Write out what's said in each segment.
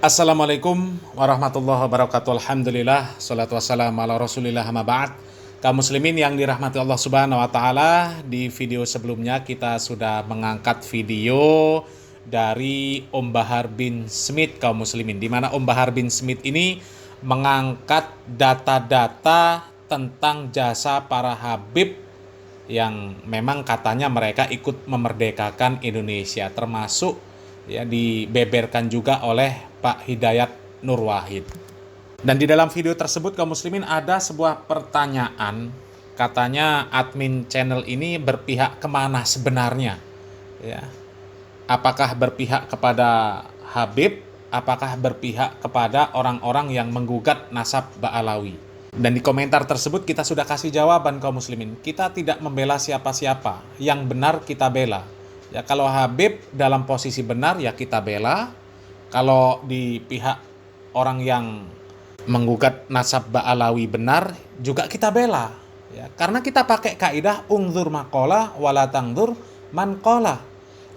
Assalamualaikum warahmatullahi wabarakatuh. Alhamdulillah, salatu wassalamu ala rasulillah, amma ba'd. Kaum muslimin yang dirahmati Allah subhanahu wa ta'ala, di video sebelumnya kita sudah mengangkat video dari Om Bahar bin Smith, kaum muslimin, di mana Om Bahar bin Smith ini mengangkat data-data tentang jasa para habib yang memang katanya mereka ikut memerdekakan Indonesia, termasuk ya dibeberkan juga oleh Pak Hidayat Nur Wahid. Dan di dalam video tersebut kaum muslimin ada sebuah pertanyaan, katanya admin channel ini berpihak kemana sebenarnya, ya? Apakah berpihak kepada Habib, apakah berpihak kepada orang-orang yang menggugat nasab Ba'alawi? Dan di komentar tersebut kita sudah kasih jawaban kaum muslimin. Kita tidak membela siapa-siapa, yang benar kita bela. Ya, kalau Habib dalam posisi benar ya kita bela. Kalau di pihak orang yang menggugat nasab Ba'alawi benar juga kita bela. Ya, karena kita pakai kaidah ungzur maqala wala tangzur man qala.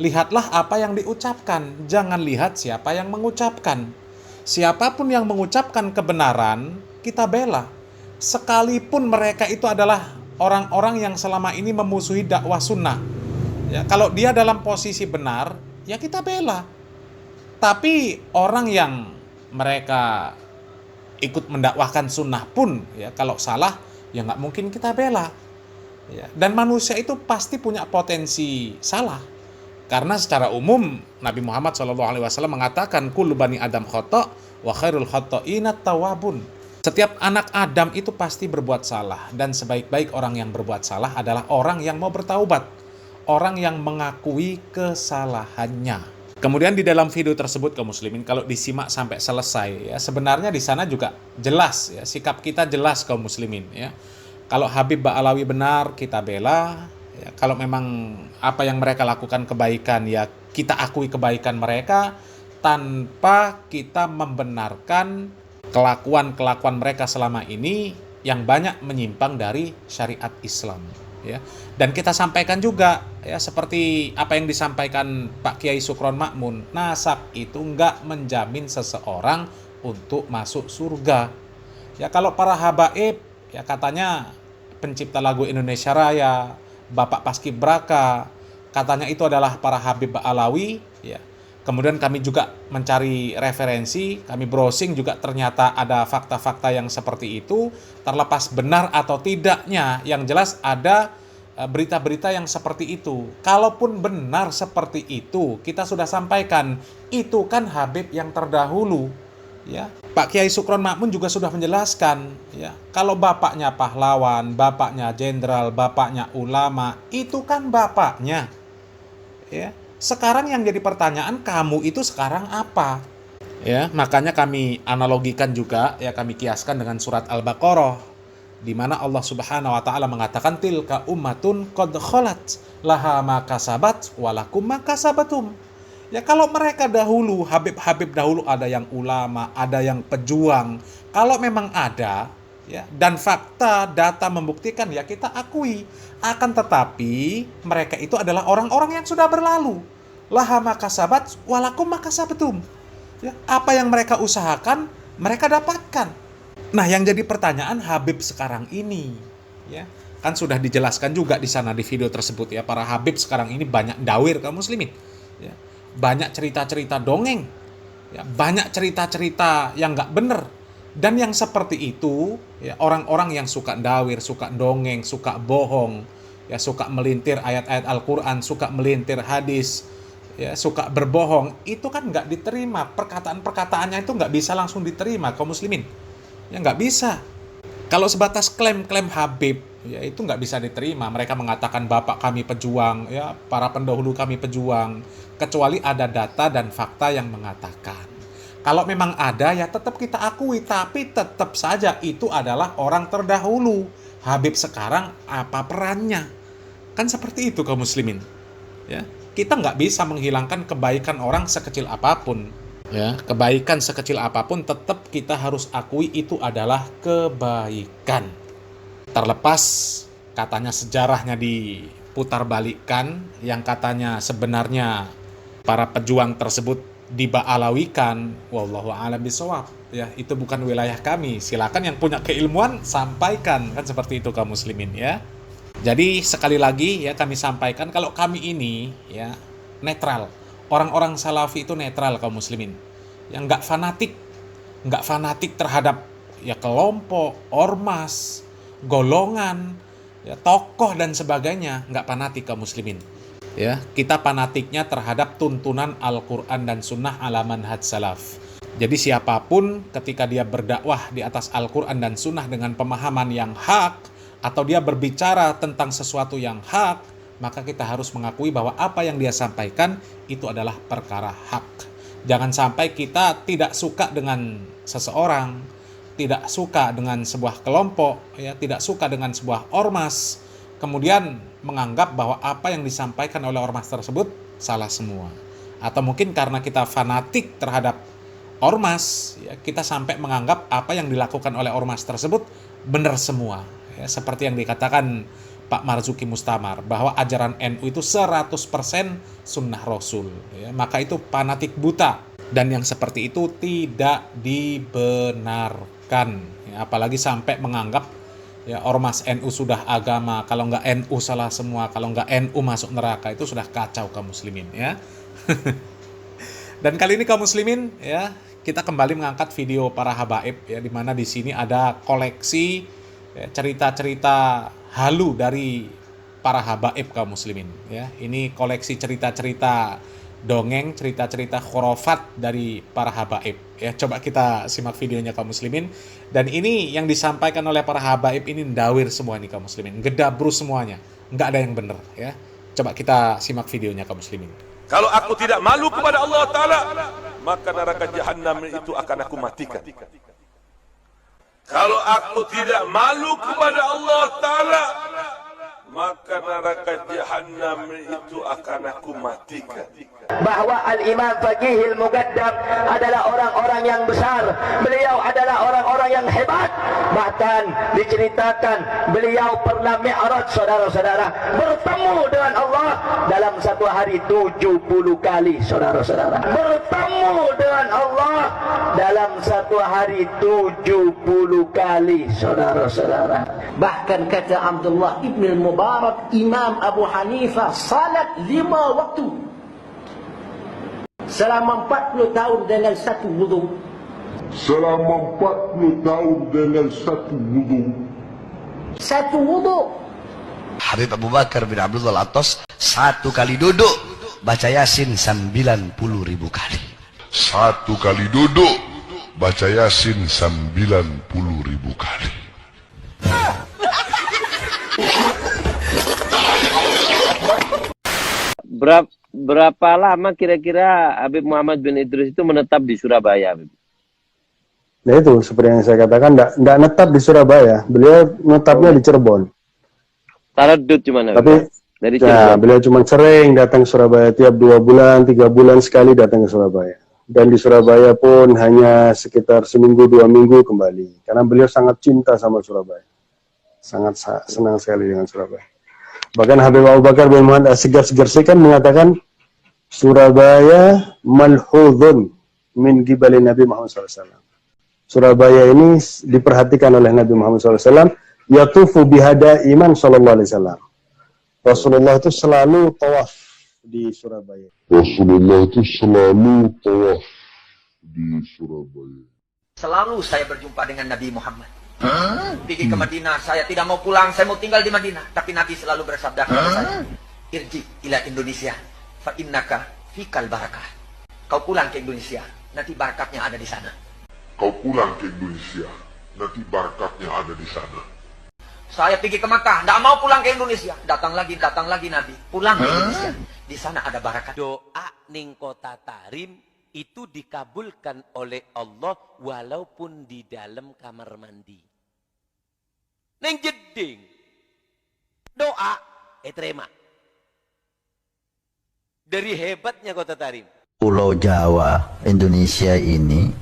Lihatlah apa yang diucapkan, jangan lihat siapa yang mengucapkan. Siapapun yang mengucapkan kebenaran, kita bela. Sekalipun mereka itu adalah orang-orang yang selama ini memusuhi dakwah sunnah. Ya, kalau dia dalam posisi benar, ya kita bela. Tapi orang yang mereka ikut mendakwahkan sunnah pun, ya kalau salah, ya nggak mungkin kita bela. Ya, dan manusia itu pasti punya potensi salah. Karena secara umum Nabi Muhammad SAW mengatakan kullu bani Adam khata' wa khairul khata'ina tawabun. Setiap anak Adam itu pasti berbuat salah, dan sebaik-baik orang yang berbuat salah adalah orang yang mau bertaubat, orang yang mengakui kesalahannya. Kemudian di dalam video tersebut kaum muslimin, kalau disimak sampai selesai ya, sebenarnya di sana juga jelas ya, sikap kita jelas kaum muslimin ya. Kalau Habib Ba'alawi benar kita bela ya, kalau memang apa yang mereka lakukan kebaikan ya kita akui kebaikan mereka tanpa kita membenarkan kelakuan-kelakuan mereka selama ini yang banyak menyimpang dari syariat Islam ya. Dan kita sampaikan juga ya, seperti apa yang disampaikan Pak Kiai Sukron Makmun, nasab itu enggak menjamin seseorang untuk masuk surga. Ya kalau para habaib ya katanya pencipta lagu Indonesia Raya, Bapak Paskibraka, katanya itu adalah para Habib Ba'alawi ya. Kemudian kami juga mencari referensi, kami browsing juga ternyata ada fakta-fakta yang seperti itu. Terlepas benar atau tidaknya, yang jelas ada berita-berita yang seperti itu. Kalaupun benar seperti itu, kita sudah sampaikan, itu kan Habib yang terdahulu. Ya, Pak Kiai Sukron Makmun juga sudah menjelaskan, ya, kalau bapaknya pahlawan, bapaknya jenderal, bapaknya ulama, itu kan bapaknya. Ya. Sekarang yang jadi pertanyaan, kamu itu sekarang apa? Ya, makanya kami analogikan juga, ya kami kiaskan dengan surat Al-Baqarah, di mana Allah Subhanahu wa taala mengatakan tilka ummatun qad khalat laha ma kasabat wa lakum ma kasabatum. Ya kalau mereka dahulu, Habib-habib dahulu, ada yang ulama, ada yang pejuang. Kalau memang ada, ya, dan fakta data membuktikan, ya kita akui. Akan tetapi mereka itu adalah orang-orang yang sudah berlalu. Laha makasabat walakum makasabatum. Ya, apa yang mereka usahakan, mereka dapatkan. Nah, yang jadi pertanyaan Habib sekarang ini, ya, kan sudah dijelaskan juga di sana di video tersebut ya, para Habib sekarang ini banyak dawir kaum muslimin. Ya, banyak cerita-cerita dongeng. Ya, banyak cerita-cerita yang nggak bener. Dan yang seperti itu, ya, orang-orang yang suka dawir, suka dongeng, suka bohong, ya, suka melintir ayat-ayat Al-Quran, suka melintir hadis, ya, suka berbohong, itu kan nggak diterima. Perkataan-perkataannya itu nggak bisa langsung diterima kaum muslimin. Ya nggak bisa. Kalau sebatas klaim-klaim Habib, ya itu nggak bisa diterima. Mereka mengatakan bapak kami pejuang, ya para pendahulu kami pejuang, kecuali ada data dan fakta yang mengatakan. Kalau memang ada, ya tetap kita akui, tapi tetap saja itu adalah orang terdahulu. Habib sekarang apa perannya? Kan seperti itu kaum muslimin. Ya, kita nggak bisa menghilangkan kebaikan orang sekecil apapun. Ya, kebaikan sekecil apapun tetap kita harus akui itu adalah kebaikan. Terlepas katanya sejarahnya diputar balikkan, yang katanya sebenarnya para pejuang tersebut diba'alawikan, wallahu a'lam bishawab, ya itu bukan wilayah kami. Silakan yang punya keilmuan sampaikan, kan seperti itu kaum muslimin ya. Jadi sekali lagi ya kami sampaikan kalau kami ini ya netral. Orang-orang salafi itu netral kaum muslimin. Yang nggak fanatik terhadap ya kelompok, ormas, golongan, ya tokoh dan sebagainya, nggak fanatik kaum muslimin. Ya, kita fanatiknya terhadap tuntunan Al-Qur'an dan Sunnah ala manhaj salaf. Jadi siapapun ketika dia berdakwah di atas Al-Qur'an dan Sunnah dengan pemahaman yang hak, atau dia berbicara tentang sesuatu yang hak, maka kita harus mengakui bahwa apa yang dia sampaikan itu adalah perkara hak. Jangan sampai kita tidak suka dengan seseorang, tidak suka dengan sebuah kelompok, ya, tidak suka dengan sebuah ormas, kemudian menganggap bahwa apa yang disampaikan oleh ormas tersebut salah semua. Atau mungkin karena kita fanatik terhadap ormas, ya, kita sampai menganggap apa yang dilakukan oleh ormas tersebut benar semua. Ya, seperti yang dikatakan Pak Marzuki Mustamar, bahwa ajaran NU itu 100% sunnah Rasul. Ya, maka itu fanatik buta. Dan yang seperti itu tidak dibenarkan. Ya, apalagi sampai menganggap ya ormas NU sudah agama, kalau nggak NU salah semua, kalau nggak NU masuk neraka, itu sudah kacau kaum muslimin ya. Dan kali ini kaum muslimin ya, kita kembali mengangkat video para habaib ya, di mana di sini ada koleksi cerita-cerita halu dari para habaib kaum muslimin ya. Ini koleksi cerita-cerita dongeng, cerita-cerita khurafat dari para habaib ya. Coba kita simak videonya kaum muslimin. Dan ini yang disampaikan oleh para habaib ini ndawir semua nih kaum muslimin, gedabrus semuanya, nggak ada yang benar ya. Coba kita simak videonya kaum muslimin. Kalau aku tidak malu kepada Allah Ta'ala, maka neraka jahanam itu akan aku matikan. Kalau aku tidak malu kepada Allah Ta'ala, maka neraka jahanam itu akan aku matikan. Bahwa Al-Imam Faqihil Muqaddam adalah orang-orang yang besar. Beliau adalah orang-orang yang hebat. Bahkan diceritakan beliau pernah mi'raj, saudara-saudara, bertemu dengan Allah dalam satu hari 70 kali, saudara-saudara. Bertemu dengan Allah dalam satu hari 70 kali, saudara-saudara. Bahkan kata Abdullah ibn Mubarak, Imam Abu Hanifah salat 5 waktu selama 40 tahun dengan satu wudu. Selama 40 tahun dengan satu wudu. Satu wudu. Habib Abu Bakar bin Abdullah Al-Attas satu kali duduk baca Yasin 90.000 kali. Satu kali duduk baca Yasin 90.000 kali. Berapa lama kira-kira Habib Muhammad bin Idris itu menetap di Surabaya, Habib? Nah itu seperti yang saya katakan, enggak netap di Surabaya, beliau netapnya di Cirebon. Taradud cuma, tapi dari ya, beliau cuma sering datang ke Surabaya, tiap 2 bulan, 3 bulan sekali datang ke Surabaya. Dan di Surabaya pun hanya sekitar seminggu 2 minggu kembali, karena beliau sangat cinta sama Surabaya, sangat senang sekali dengan Surabaya. Bahkan Habib Abu Bakar bin Muhammad As-Sigaf kan mengatakan Surabaya malhudun min gibali Nabi Muhammad SAW. Surabaya ini diperhatikan oleh Nabi Muhammad SAW. Yatufu bihada iman sallallahu alaihi wasallam. Rasulullah itu selalu tawaf di Surabaya. Rasulullah itu selalu tawaf di Surabaya. Selalu saya berjumpa dengan Nabi Muhammad. Pergi ke Madinah, saya tidak mau pulang, saya mau tinggal di Madinah. Tapi Nabi selalu bersabda kepada saya, irji ila Indonesia, fa innaka fikal barakah. Kau pulang ke Indonesia, nanti barakatnya ada di sana. Kau pulang ke Indonesia, nanti barakatnya ada di sana. Saya pergi ke Makkah, tidak mau pulang ke Indonesia. Datang lagi Nabi. Pulang ke Indonesia, di sana ada barakat. Doa ning kota Tarim itu dikabulkan oleh Allah walaupun di dalam kamar mandi. Neng jeding doa terima. Dari hebatnya kota Tarim. Pulau Jawa, Indonesia ini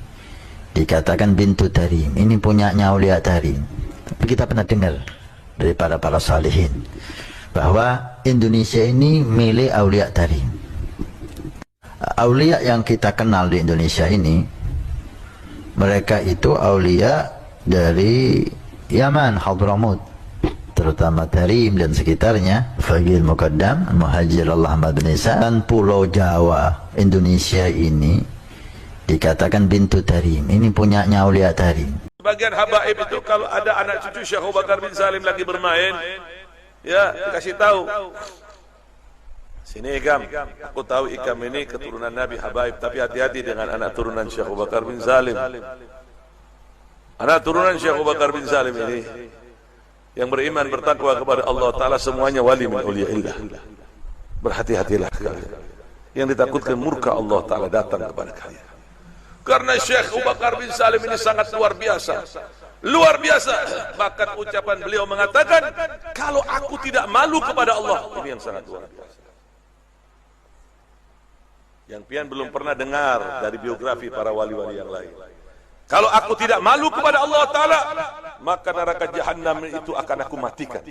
dikatakan bintu Tarim. Ini punyanya Aulia Tarim. Tapi kita pernah dengar dari para salihin bahwa Indonesia ini milik Aulia Tarim. Aulia yang kita kenal di Indonesia ini, mereka itu aulia dari Yaman, Hadramut, terutama Tarim dan sekitarnya, Faqih Muqaddam, Muhajir Allah Ahmad bin Isa, dan Pulau Jawa Indonesia ini dikatakan bintu Tarim. Ini punyanya aulia Tarim. Bagian habaib itu kalau ada anak cucu Syekh Abu Bakar bin Salim lagi bermain, ya dikasih tahu. Sini Ikam, aku tahu Ikam ini keturunan Nabi habaib, tapi hati-hati dengan anak turunan Syekh Abu Bakar bin Salim. Anak turunan Syekh Abu Bakar bin Salim ini yang beriman bertakwa kepada Allah Ta'ala semuanya wali min awliyaillah. Berhati-hatilah kalian. Yang ditakutkan murka Allah Ta'ala datang kepada kalian. Karena Syekh Abu Bakar bin Salim ini sangat luar biasa. Luar biasa. Bahkan ucapan beliau mengatakan, kalau aku tidak malu kepada Allah. Ini yang sangat luar biasa. Yang pian belum pernah dengar dari biografi para wali-wali yang lain. Kalau aku tidak malu kepada Allah Ta'ala, maka neraka Jahannam itu akan aku matikan.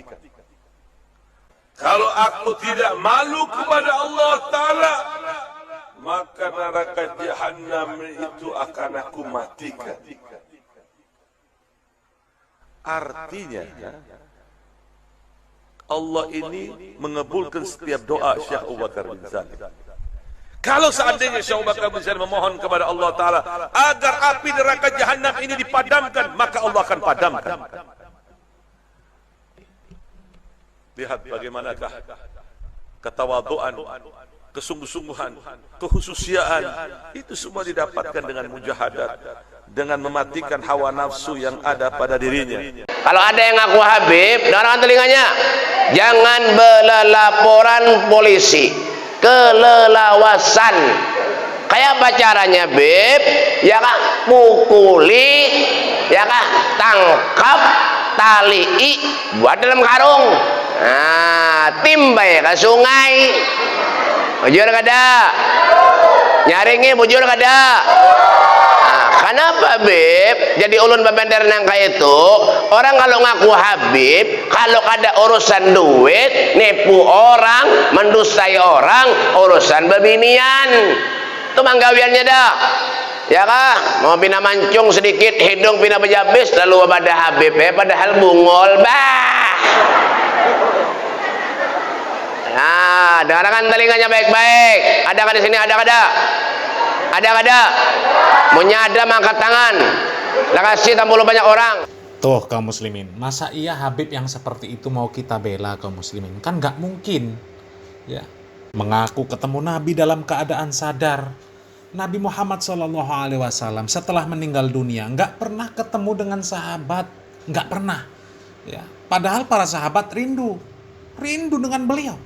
Kalau aku tidak malu kepada Allah Ta'ala, maka neraka Jahannam itu akan aku matikan. Artinya, Allah ini mengabulkan setiap doa Syekh Abu Bakar bin Salim. Kalau seandainya Syekh Abu Bakar bin Salim memohon kepada Allah Ta'ala agar api neraka Jahannam ini dipadamkan, maka Allah akan padamkan. Lihat bagaimanakah ketawaduan, kesungguh-sungguhan, kehususiaan, itu semua didapatkan dengan mujahadat, dengan mematikan hawa nafsu yang ada pada dirinya. Kalau ada yang ngaku Habib, dengarkan telinganya, jangan berlaporan polisi, kelelawasan. Kayak apa caranya, Beb? Ya kah, pukuli, ya kah, tangkap, talii, buat dalam karung. Nah, timbai ke sungai. Bujur kada? Nyaringi bujur kada? Nah, kenapa, Beb? Jadi ulun pementer nang kayak itu, orang kalau ngaku Habib, kalau ada urusan duit, nipu orang, mendustai orang, urusan bebinian. Itu manggawiannya dah. Ya kah? Mau pina mancung sedikit, hidung pina bejabis, lalu pada Habib, padahal bungol, bah. Nah, dengarkan telinganya baik-baik. Ada di sini? Ada kada? Ada kada? Punya ada, angkat tangan. Lah kasih tampul banyak orang. Tuh kaum muslimin, masa iya Habib yang seperti itu mau kita bela kaum muslimin? Kan nggak mungkin. Ya, mengaku ketemu Nabi dalam keadaan sadar. Nabi Muhammad SAW setelah meninggal dunia nggak pernah ketemu dengan sahabat, nggak pernah. Ya, padahal para sahabat rindu dengan beliau,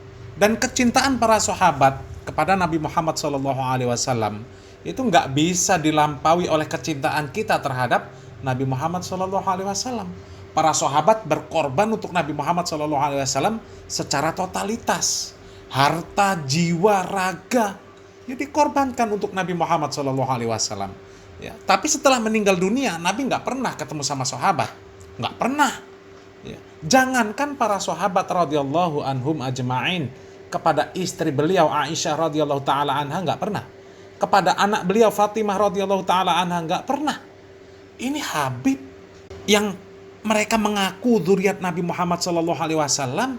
dan kecintaan para sahabat kepada Nabi Muhammad SAW itu nggak bisa dilampaui oleh kecintaan kita terhadap Nabi Muhammad SAW. Para sahabat berkorban untuk Nabi Muhammad SAW secara totalitas, harta, jiwa, raga, ya dikorbankan untuk Nabi Muhammad SAW. Ya, tapi setelah meninggal dunia, Nabi nggak pernah ketemu sama sahabat, nggak pernah. Ya, jangankan para sahabat radhiyallahu anhum ajma'in, kepada istri beliau Aisyah radhiyallahu taala anha nggak pernah. Kepada anak beliau Fatimah radhiyallahu taala anha nggak pernah. Ini Habib yang mereka mengaku zuriat Nabi Muhammad SAW,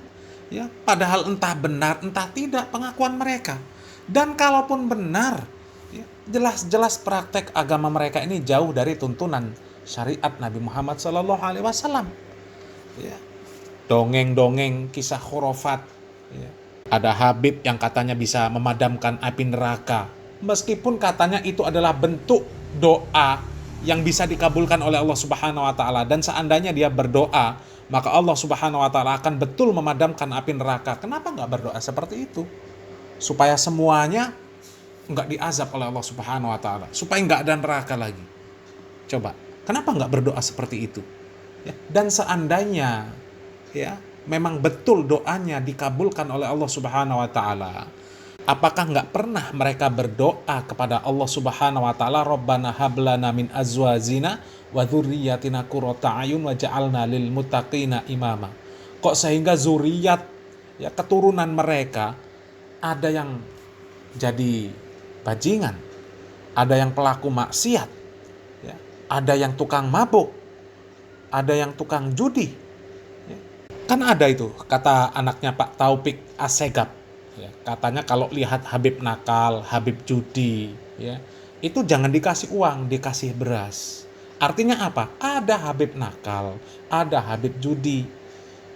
ya, padahal entah benar entah tidak pengakuan mereka. Dan kalaupun benar, ya, jelas-jelas praktek agama mereka ini jauh dari tuntunan syariat Nabi Muhammad SAW. Ya, dongeng-dongeng, kisah khurafat. Ya. Ada Habib yang katanya bisa memadamkan api neraka, meskipun katanya itu adalah bentuk doa yang bisa dikabulkan oleh Allah Subhanahu wa taala, dan seandainya dia berdoa, maka Allah Subhanahu wa taala akan betul memadamkan api neraka. Kenapa nggak berdoa seperti itu? Supaya semuanya nggak diazab oleh Allah Subhanahu wa taala, supaya nggak ada neraka lagi. Coba, kenapa nggak berdoa seperti itu? Ya, dan seandainya ya memang betul doanya dikabulkan oleh Allah Subhanahu wa taala, apakah nggak pernah mereka berdoa kepada Allah Subhanahu wa taala, Rabbana hablana min azwajina wa dzurriyyatina qurrata a'yun waj'alna lil muttaqina imama. Kok sehingga zuriat, ya, keturunan mereka ada yang jadi bajingan, ada yang pelaku maksiat, ya, ada yang tukang mabuk, ada yang tukang judi. Ya. Kan ada itu kata anaknya Pak Taufik Assegaf. Ya, katanya kalau lihat Habib nakal, Habib judi, ya, itu jangan dikasih uang, dikasih beras. Artinya apa? Ada Habib nakal, ada Habib judi,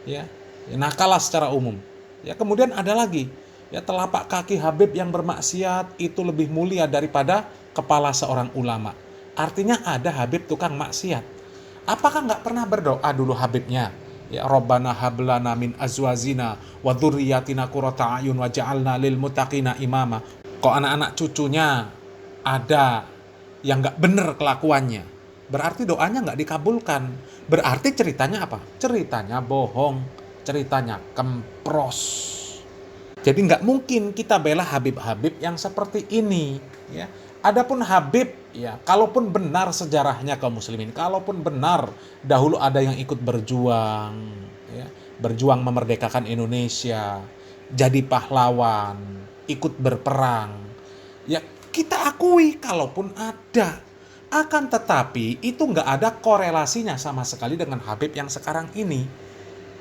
ya, nakal lah secara umum. Ya, kemudian ada lagi, ya, telapak kaki Habib yang bermaksiat itu lebih mulia daripada kepala seorang ulama. Artinya ada Habib tukang maksiat. Apakah nggak pernah berdoa dulu Habibnya? Ya, Rabbana hablana min azwazina wa dzurriyyatina qurrata a'yun waj'alna lil muttaqina imama. Kok anak-anak cucunya ada yang nggak bener kelakuannya? Berarti doanya nggak dikabulkan. Berarti ceritanya apa? Ceritanya bohong, ceritanya kempros. Jadi nggak mungkin kita bela Habib-Habib yang seperti ini. Ya. Adapun Habib, ya, kalaupun benar sejarahnya kaum muslimin, kalaupun benar dahulu ada yang ikut berjuang, ya, berjuang memerdekakan Indonesia, jadi pahlawan, ikut berperang, ya kita akui kalaupun ada. Akan tetapi itu nggak ada korelasinya sama sekali dengan Habib yang sekarang ini.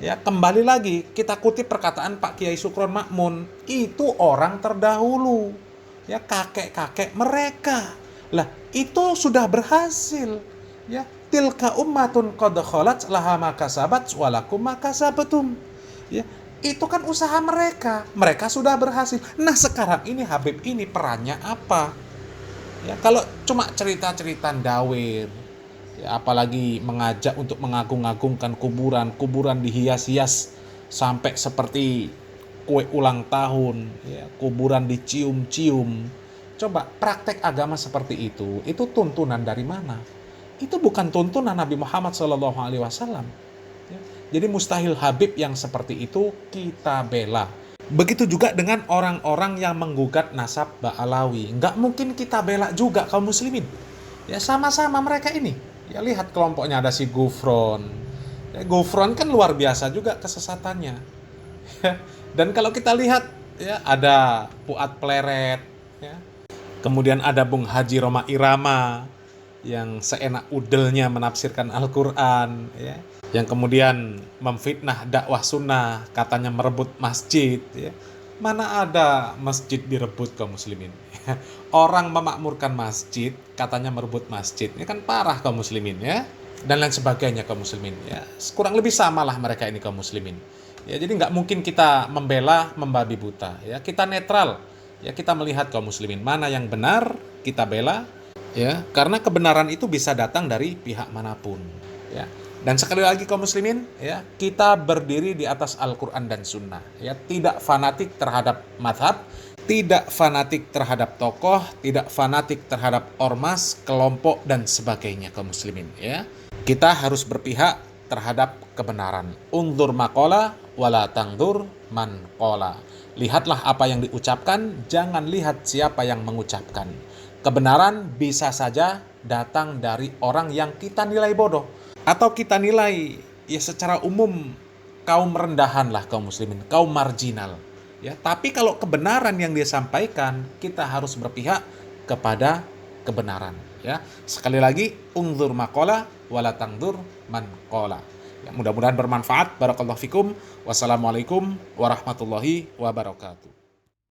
Ya, kembali lagi kita kutip perkataan Pak Kiai Sukron Makmun, itu orang terdahulu, ya, kakek-kakek mereka. Lah, itu sudah berhasil. Ya, tilka ummatun qad khalat laha ma kasabat wa lakum ma kasabtum. Ya, itu kan usaha mereka. Mereka sudah berhasil. Nah, sekarang ini Habib ini perannya apa? Ya, kalau cuma cerita-cerita dawir, ya, apalagi mengajak untuk mengagung-agungkan kuburan dihias-hias sampai seperti kue ulang tahun, ya, kuburan dicium-cium. Coba praktek agama seperti itu tuntunan dari mana? Itu bukan tuntunan Nabi Muhammad SAW. Ya, jadi mustahil Habib yang seperti itu kita bela. Begitu juga dengan orang-orang yang menggugat nasab Ba'alawi. Nggak mungkin kita bela juga kaum muslimin. Ya, sama-sama mereka ini. Ya, lihat kelompoknya ada si Gufron. Ya, Gufron kan luar biasa juga kesesatannya. Ya, dan kalau kita lihat, ya, ada Fuad Pleret. Ya. Kemudian ada Bung Haji Roma Irama yang seenak udelnya menafsirkan Al-Quran. Ya. Yang kemudian memfitnah dakwah sunnah, katanya merebut masjid. Ya. Mana ada masjid direbut kaum muslimin? Orang memakmurkan masjid, katanya merebut masjid. Ini kan parah kaum muslimin, ya. Dan lain sebagainya kaum muslimin. Ya. Kurang lebih samalah mereka ini kaum muslimin. Ya, jadi nggak mungkin kita membela, membabi buta. Ya, kita netral. Ya, kita melihat kaum muslimin mana yang benar kita bela. Ya, karena kebenaran itu bisa datang dari pihak manapun. Ya. Dan sekali lagi kaum muslimin, ya, kita berdiri di atas Al-Quran dan Sunnah. Ya, tidak fanatik terhadap madhab, tidak fanatik terhadap tokoh, tidak fanatik terhadap ormas, kelompok, dan sebagainya kaum muslimin. Ya. Kita harus berpihak terhadap kebenaran. Undur maqala wala tangdur man qala. Lihatlah apa yang diucapkan, jangan lihat siapa yang mengucapkan. Kebenaran bisa saja datang dari orang yang kita nilai bodoh. Atau kita nilai, ya, secara umum kaum rendahan lah kaum muslimin, kaum marginal. Ya, tapi kalau kebenaran yang dia sampaikan, kita harus berpihak kepada kebenaran. Ya, sekali lagi, unzur maqala wala tangdur man qala. Ya, mudah-mudahan bermanfaat. Barakallahu fikum. Wassalamualaikum warahmatullahi wabarakatuh.